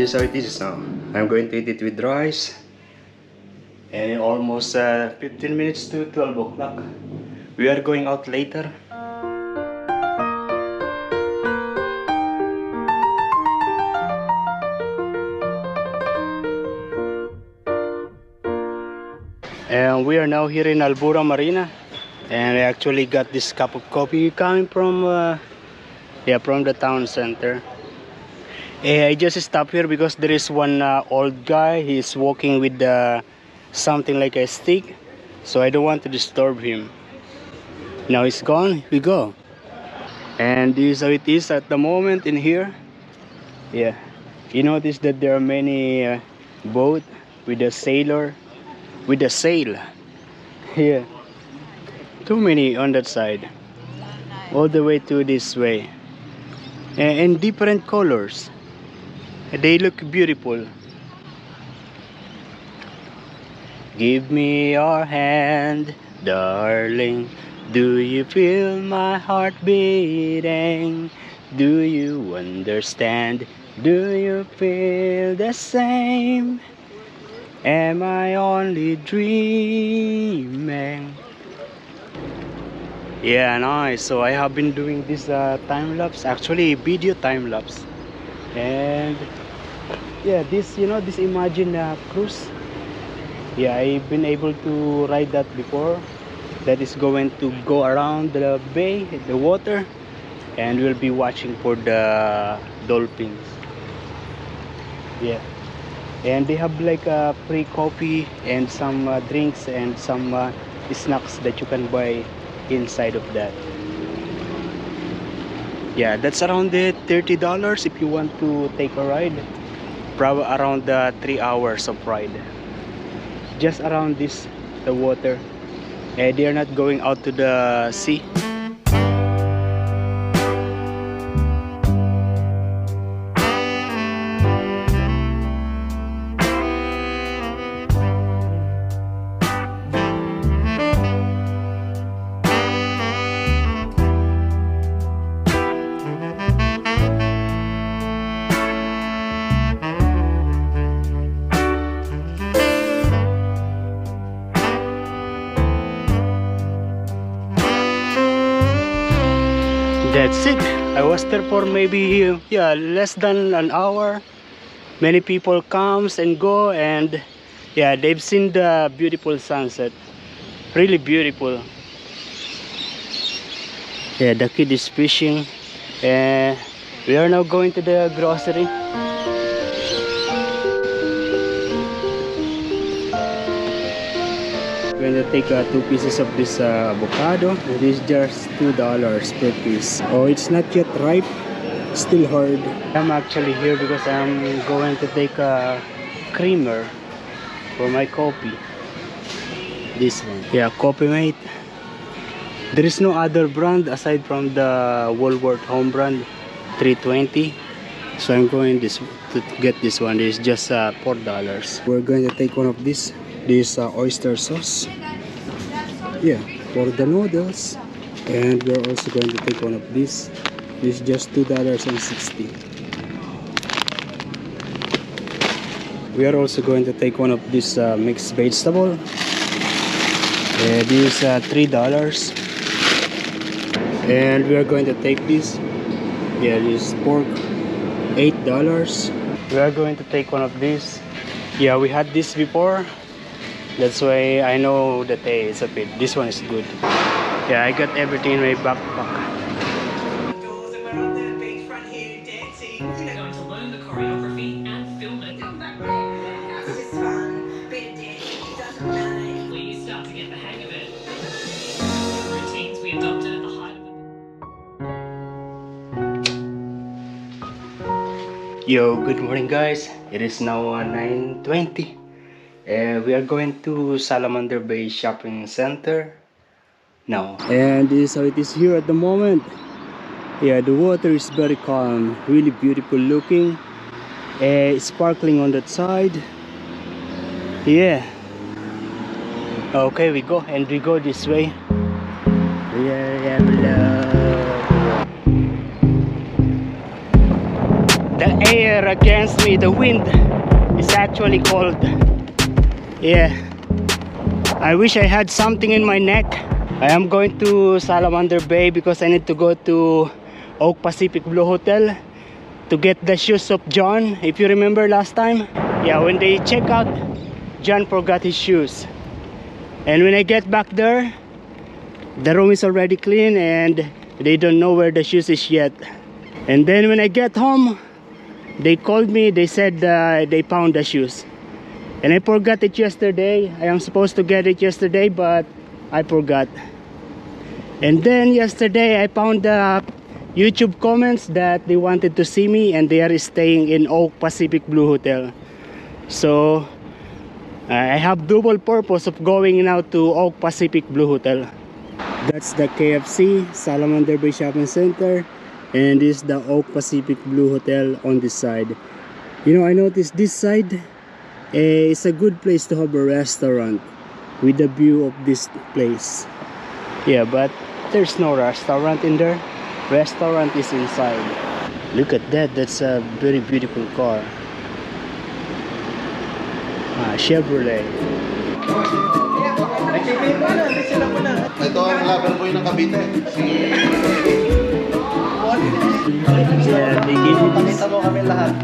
this is how it is now. I'm going to eat it with rice. And almost 15 minutes to 12 o'clock. We are going out later. And we are now here in Albura Marina. And I actually got this cup of coffee coming from from the town center. I just stopped here because there is one old guy. He's walking with something like a stick, so I don't want to disturb him. Now he's gone, we go. And this is how it is at the moment in here. Yeah, you notice that there are many boats with a sailor, with a sail. Yeah, too many on that side, all the way to this way, and in different colors. They look beautiful. Give me your hand, darling. Do you feel my heart beating? Do you understand? Do you feel the same? Am I only dreaming? Yeah, nice. So I have been doing this time lapse, actually video time lapse. And yeah, this, this Imagine cruise. Yeah, I've been able to ride that before. That is going to go around the bay, the water, and we'll be watching for the dolphins. Yeah, and they have like a free coffee and some drinks and some snacks that you can buy inside of that. Yeah, that's around the $30 if you want to take a ride. Probably around 3 hours of ride. Just around the water. They are not going out to the sea. That's it. I was there for maybe less than an hour. Many people comes and go, and yeah, they've seen the beautiful sunset. Really beautiful. Yeah, the kid is fishing. We are now going to the grocery. We're going to take 2 pieces of this avocado. It is just $2 per piece. Oh, it's not yet ripe, still hard. I'm actually here because I'm going to take a creamer for my coffee. This one, yeah, Coffee Mate. There is no other brand aside from the Woolworth home brand 320. So I'm going to get this one. It's just $4. We're going to take one of this oyster sauce, yeah, for the noodles. And we're also going to take one of this. This is just $2.60. We are also going to take one of this mixed vegetable. This is $3. And we are going to take this. Yeah, this pork, $8. We are going to take one of these. Yeah, we had this before. That's why I know the taste of it. This one is good. Yeah, I got everything in my backpack. Yo, good morning guys. It is now 9:20. We are going to Salamander Bay Shopping Center now. And this is how it is here at the moment. Yeah, the water is very calm, really beautiful looking. Sparkling on that side. Yeah. Okay, we go this way. The air against me, the wind is actually cold. Yeah, I wish I had something in my neck. I am going to Salamander Bay because I need to go to Oak Pacific Blue Hotel to get the shoes of John. If you remember last time, yeah, when they check out, John forgot his shoes. And when I get back there, the room is already clean and they don't know where the shoes is yet. And then when I get home, they called me, they said they found the shoes. And I forgot it yesterday. I am supposed to get it yesterday, but I forgot. And then yesterday I found YouTube comments that they wanted to see me and they are staying in Oak Pacific Blue Hotel. So I have double purpose of going now to Oak Pacific Blue Hotel. That's the KFC, Salamander Bay Shopping Center, and this is the Oak Pacific Blue Hotel on this side. You know, I noticed this side is a good place to have a restaurant with the view of this place. Yeah, but there's no restaurant in there. Restaurant is inside. Look at that, that's a very beautiful car. Chevrolet. Ito ang lover boy ng Cavite. Yeah, they give you this. Pakita mo kami lahat.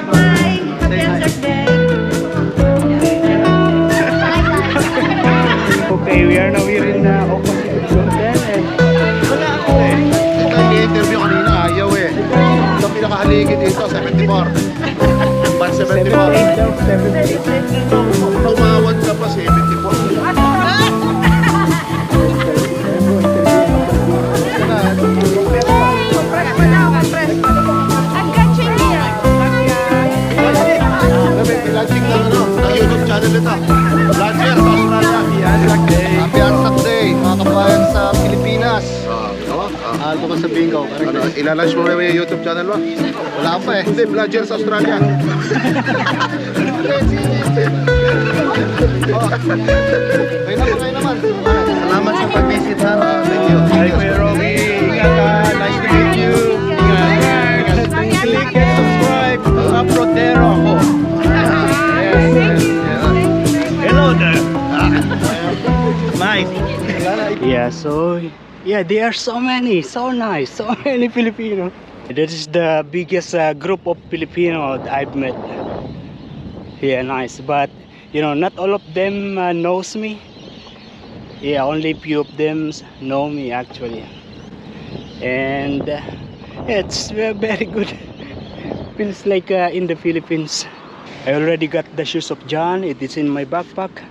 Bye! Happy Saturday! Okay, we are now here in Oak Pacific Hotel and Ito yung i-interview kanina, ayaw eh. Ito ang pinakahaligi dito, 74. 174. Tumawad ka pa, 74. Launching ng YouTube channel ito. Vlogger sa Australia. Happy Anzac Day, mga kabayan sa Pilipinas. Alto ka sa bingo. Ilalunch mo na yung YouTube channel mo? Wala pa eh. Hindi, vlogger sa Australia. Kayo naman. Salamat sa pag-visit ha. Thank you. Hi, Kuya Romy. Ingat ka. Nice to meet you. Ingat. Click and subscribe. Uploadero ako. Hello there. Nice. yeah, so yeah, there are so many, so nice, so many Filipino. That is the biggest group of Filipino I've met. Yeah, nice, but you know, not all of them knows me. Yeah, only few of them know me actually, and it's very good. Feels like in the Philippines. I already got the shoes of John. It is in my backpack.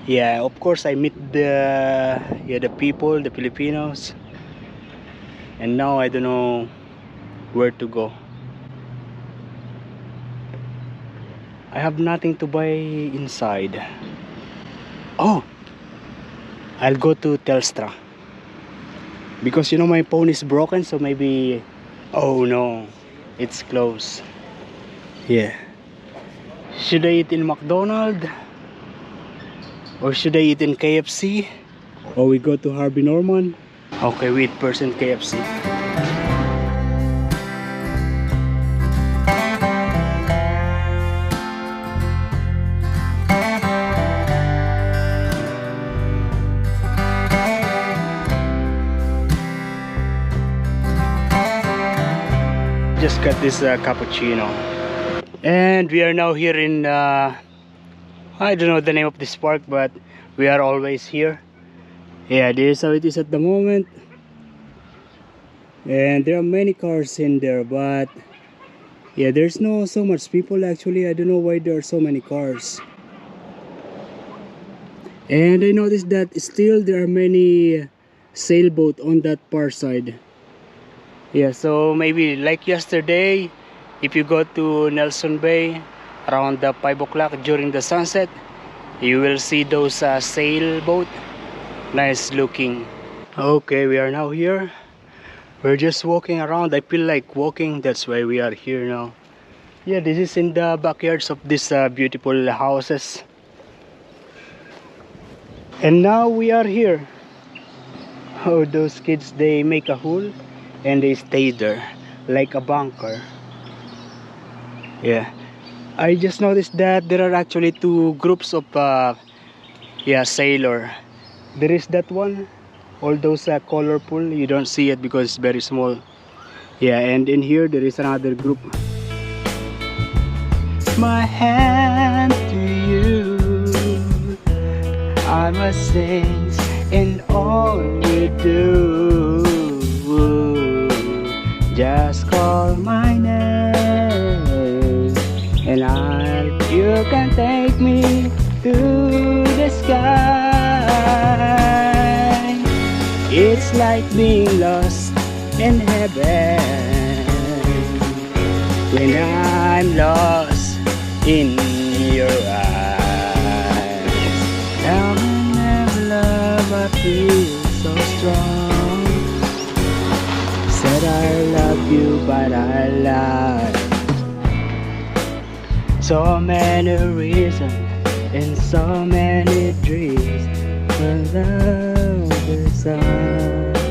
Yeah, of course I meet the people, the Filipinos, and now I don't know where to go. I have nothing to buy inside. Oh, I'll go to Telstra because you know my phone is broken, so maybe. Oh no, it's closed. Yeah. Should I eat in McDonald's? Or should I eat in KFC? Or we go to Harvey Norman? Okay, we eat first in KFC. Just got this cappuccino. And we are now here in I don't know the name of this park, but we are always here. Yeah, this is how it is at the moment. And there are many cars in there, but yeah, there's no so much people actually. I don't know why there are so many cars. And I noticed that still there are many sailboat on that far side. Yeah, so maybe like yesterday, if you go to Nelson Bay around the 5 o'clock during the sunset, you will see those sailboat. Nice looking. Okay, we are now here. We're just walking around. I feel like walking, that's why we are here now. Yeah, this is in the backyards of these beautiful houses. And now we are here. Oh, those kids, they make a hole and they stay there. like a bunker. Yeah, I just noticed that there are actually two groups of yeah, sailor. There is that one, all those colorful, you don't see it because it's very small. Yeah, and in here there is another group. My hand to you, I must sing in all we do. Just call my name and you can take me to the sky. It's like being lost in heaven when I'm lost in your eyes. Tell me never love, I feel so strong. Said I love you, but I lied. So many reasons and so many dreams. For love is all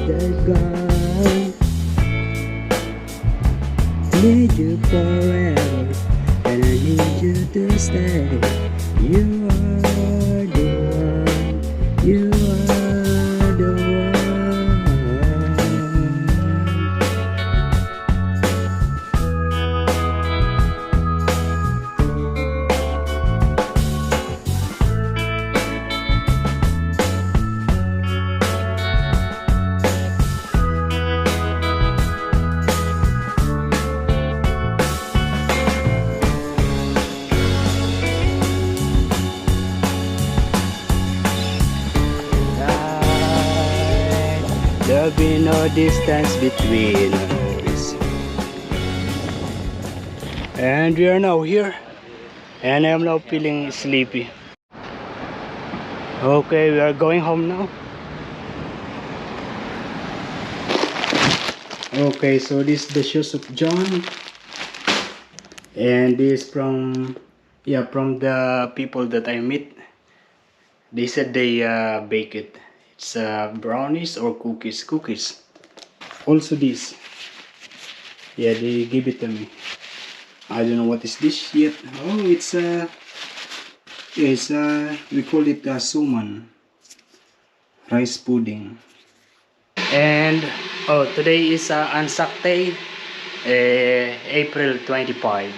that gone. Need you forever, and I need you to stay. You are the one. You are the one. There'll be no distance between us. And we are now here. And I am now feeling sleepy. Okay, we are going home now. Okay, so this is the shoes of John. And this from, yeah, from the people that I meet. They said they bake it. It's brownies or cookies. Cookies. Also this. Yeah, they give it to me. I don't know what is this yet. Oh, it's we call it suman. Rice pudding. And oh, today is Anzac Day, April 25.